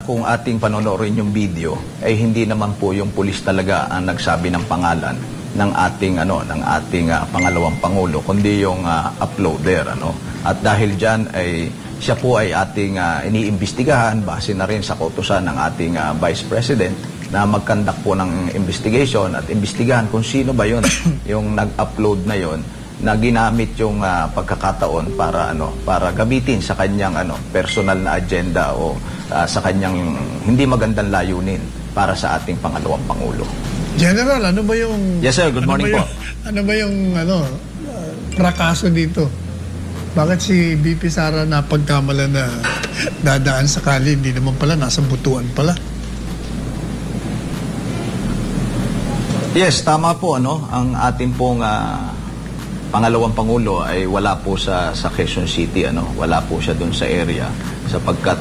kung ating panonoorin yung video, ay hindi naman po yung pulis talaga ang nagsabi ng pangalan ng ating pangalawang pangulo, kundi yung uploader, ano. At dahil diyan ay siya po ay ating iniimbestigahan base na rin sa kautusan ng ating Vice President na mag-conduct po ng investigation at imbestigahan kung sino ba yun yung nag-upload na yon na ginamit yung pagkakataon para gamitin sa kanyang personal na agenda o sa kanyang hindi magandang layunin para sa ating pangalawang pangulo. General, ano ba yung... Yes sir, good morning po. Ano ba yung prakaso dito? Bakit si BP Sara napagkamala na dadaan sa kali, hindi naman pala, nasa butuan pala? Yes, tama po, ang ating pong pangalawang pangulo ay wala po sa Quezon City, wala po siya doon sa area sapagkat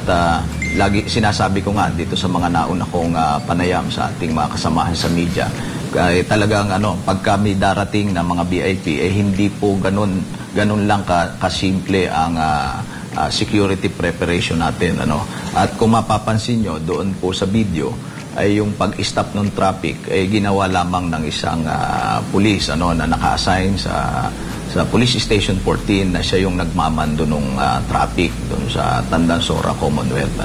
lagi sinasabi ko nga dito sa mga nauna kong panayam sa ating mga kasamahan sa media, talagang pagka may darating na mga VIP hindi po ganun lang kasimple ang security preparation natin, At kung mapapansin nyo doon po sa video ay yung pag-stop ng traffic ay ginawa lamang ng isang pulis na naka-assign sa Police Station 14 na siya yung nagmamando ng traffic doon sa Tandansora, Commonwealth,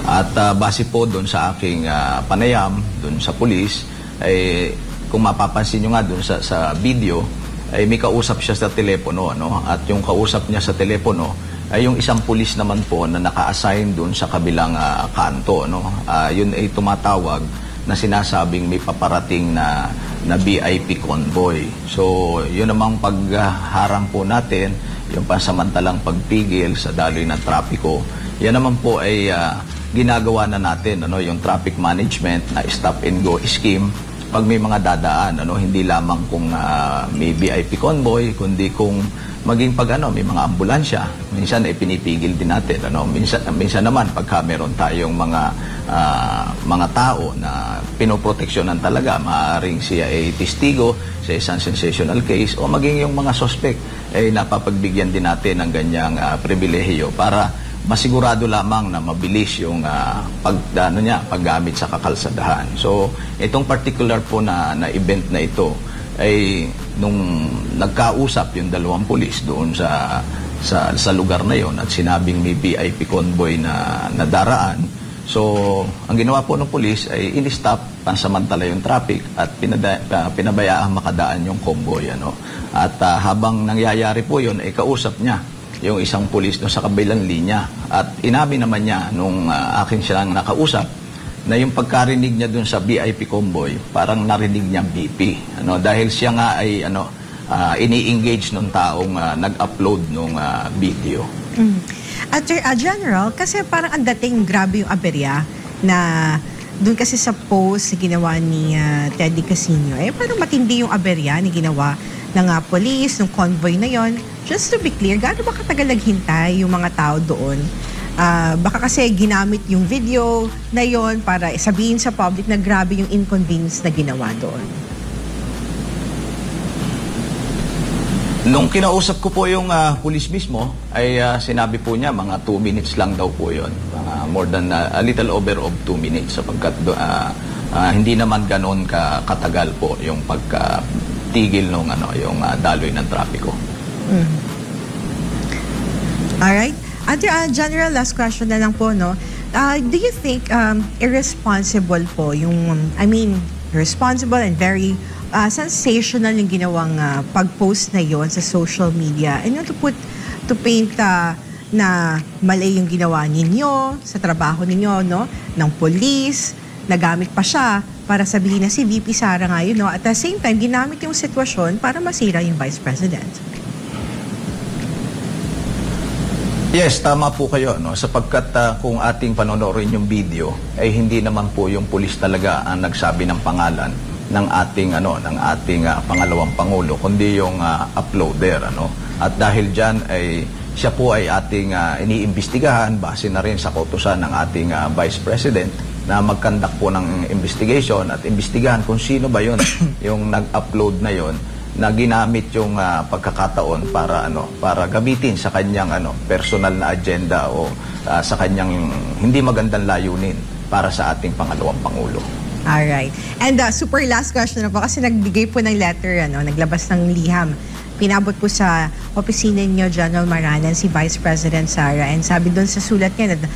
At base po doon sa aking panayam doon sa pulis ay kung mapapansin nyo nga doon sa video ay may kausap siya sa telepono, At yung kausap niya sa telepono ay yung isang pulis naman po na naka-assign doon sa kabilang kanto, yun ay tumatawag na sinasabing may paparating na VIP convoy. So, yun namang pagharang po natin, yung pansamantalang pagpigil sa daloy ng trapiko, yan naman po ay ginagawa na natin, yung traffic management na stop and go scheme pag may mga dadaan, hindi lamang kung may VIP convoy, kundi kung maging pag may mga ambulansya, minsan ay pinipigil din natin, minsan naman pagka meron tayong mga tao na pinoproteksyonan talaga, maaaring siya ay testigo sa isang sensational case o maging yung mga suspect ay napapagbigyan din natin ng ganyang pribilehiyo para masigurado lamang na mabilis yung paggamit sa kakalsadahan. So, itong particular po na event na ito ay nung nagkausap yung dalawang pulis doon sa lugar na yon at sinabing may VIP convoy na nadaraan. So, ang ginawa po ng pulis ay in-stop pansamantala yung traffic at pinabayaang makadaan yung convoy, At habang nangyayari po yon ay kausap niya yung isang pulis doon sa kabilang linya. At inamin naman niya nung akin silang nakausap na yung pagkarinig niya doon sa VIP convoy, parang narinig niya BP. Dahil siya nga ay ini-engage nung taong nag-upload nung video. At General, kasi parang ang dating grabe yung aberya na doon kasi sa post na ginawa ni Teddy Casino, parang matindi yung aberya ni ginawa ng police, ng convoy na yon. Just to be clear, gaano ba katagal naghintay yung mga tao doon? Baka kasi ginamit yung video na yon para sabihin sa public na grabe yung inconvenience na ginawa doon. Nung kinausap ko po yung police mismo, ay sinabi po niya mga 2 minutes lang daw po yun. More than a little over of 2 minutes sapagkat hindi naman ganoon katagal po yung pagtigil nung yung daloy ng trapiko. Alright. General, last question na lang po, do you think irresponsible po yung, responsible and very sensational yung ginawang pag-post na yon sa social media and to paint na mali yung ginawa ninyo sa trabaho ninyo, ng police, nagamit pa siya para sabihin na si VP Sara nga yun, at the same time, ginamit yung sitwasyon para masira yung Vice President. Yes, tama po kayo, sapagkat kung ating panonoorin yung video, ay hindi naman po yung pulis talaga ang nagsabi ng pangalan ng ating pangalawang pangulo, kundi yung uploader, At dahil diyan ay siya po ay ating iniimbestigahan base na rin sa kautusan ng ating Vice President na mag-conduct po ng investigation at imbestigahan kung sino ba yon yung nag-upload na yon na ginamit yung pagkakataon para gamitin sa kanyang personal na agenda o sa kanyang hindi magandang layunin para sa ating pangalawang Pangulo. Alright. And super last question na po kasi nagbigay po ng letter, naglabas ng liham. Pinabot po sa opisina niyo, General Maranan, si Vice President Sara. And sabi doon sa sulat niya na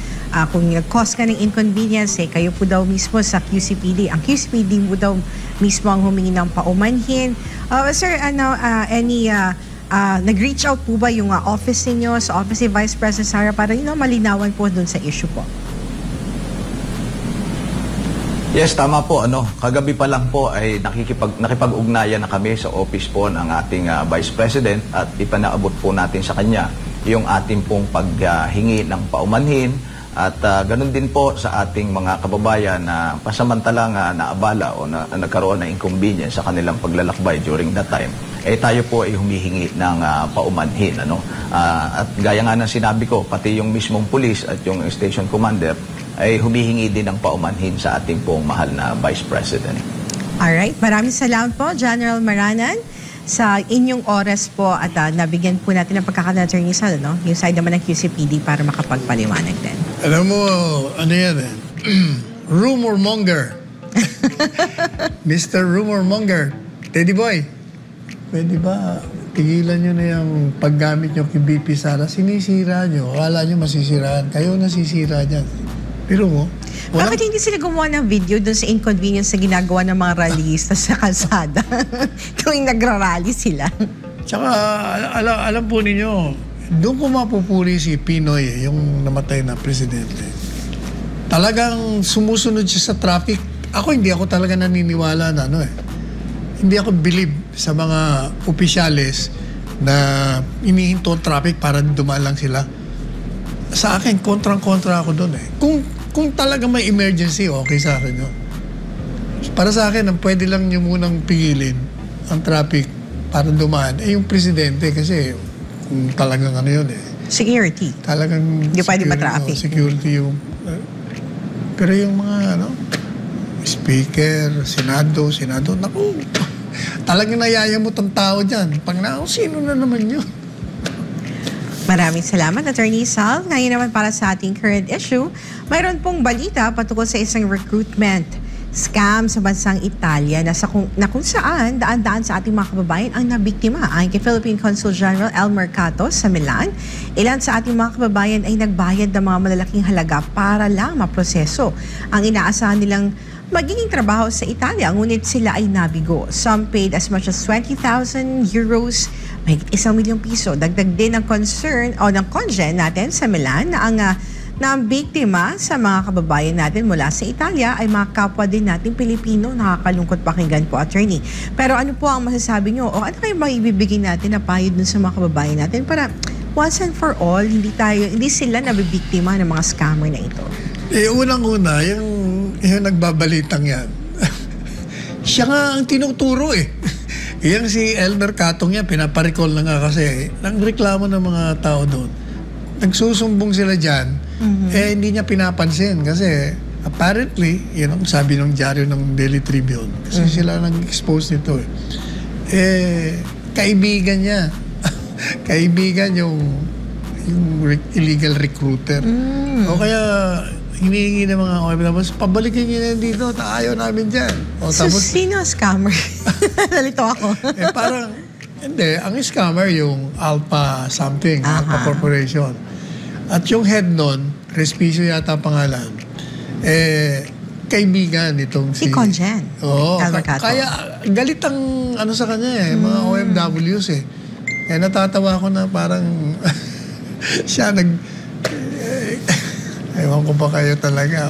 kung nag-cause ka ng inconvenience, kayo po daw mismo sa QCPD. Ang QCPD po daw mismo ang humingi ng paumanhin. Sir, nag-reach out po ba yung office niyo sa office ni Vice President Sara para malinawan po doon sa issue po? Yes, tama po. Kagabi pa lang po ay nakipag-ugnayan na kami sa office po ng ating Vice President at ipanaabot po natin sa kanya yung ating pong paghingi ng paumanhin at ganun din po sa ating mga kababayan na pasamantalang naabala o nagkaroon ng inconvenience sa kanilang paglalakbay during that time. Tayo po ay humihingi ng paumanhin. At gaya nga ng sinabi ko, pati yung mismong police at yung station commander ay humihingi din ng paumanhin sa ating pong mahal na Vice President. Alright, maraming salamat po, General Maranan, sa inyong oras po at nabigyan po natin ng pagkakataon, Attorney Sal, yung side naman ng QCPD para makapagpaliwanag din. Alam mo, ano yan rumor monger. Mr. Rumor Monger. Teddy Boy, pwede ba tigilan nyo na yung paggamit nyo kay BP Sara? Sinisira nyo. Akala nyo masisiraan. Kayo nasisira dyan. Pero bakit hindi sila gumawa ng video doon sa inconvenience na ginagawa ng mga rallyista sa kalsada tuwing nagra-rally sila? Tsaka, alam po ninyo, doon ko mapupuri si Pinoy, yung namatay na presidente. Talagang sumusunod siya sa traffic. Hindi ako talaga naniniwala na hindi ako believe sa mga opisyales na inihinto ang traffic para dumaan lang sila. Sa akin, kontrang-kontra ako doon Kung talaga may emergency, okay sa akin yun. Para sa akin, ang pwede lang nyo munang pigilin ang traffic para dumaan, yung presidente kasi kung talagang yun Security. Talagang hindi pwede ma-traffic. Security yung... pero yung mga, speaker, senado, naku, talagang nayayamot ang tao dyan. Pag sino na naman yun? Maraming salamat, Attorney Sal. Ngayon naman para sa ating current issue, mayroon pong balita patungkol sa isang recruitment scam sa bansang Italia na kung saan daan-daan sa ating mga kababayan ang nabiktima. Ayon kay Philippine Consul General El Mercato sa Milan, ilan sa ating mga kababayan ay nagbayad ng mga malalaking halaga para lang maproseso ang inaasahan nilang magiging trabaho sa Italia, ngunit sila ay nabigo. Some paid as much as 20,000 euros, may 1 milyong piso. Dagdag din ng concern o ng congen natin sa Milan na ang biktima sa mga kababayan natin mula sa Italia ay mga kapwa din natin Pilipino. Nakakalungkot pakinggan po, Attorney. Pero ano po ang masasabi nyo o ano kayo maibibigay natin na payo dun sa mga kababayan natin para once and for all, hindi sila nabibiktima ng mga scammer na ito? Unang-una, yung nagbabalitang yan. Siya nga ang tinuturo Yan si El Mercato niya, pinaparicall na nga kasi nangreklamo ng mga tao doon. Nagsusumbong sila dyan, hindi niya pinapansin kasi apparently, yun ang sabi ng dyaryo ng Daily Tribune, kasi sila nag-expose nito kaibigan niya. Kaibigan yung illegal recruiter. O kaya hinihingi ng mga OFWs, pabalikin nyo na dito, ayaw namin dyan. Tapos, sino scammer? Nalito ako. Parang, hindi, ang scammer yung Alpha something, Alpha Corporation. At yung head nun, Respicio yata pangalan, kaibigan itong si Congen. Oo. Kaya galit ang sa kanya mga OFWs Kaya natatawa ko na parang siya ewan ko ba kayo talaga.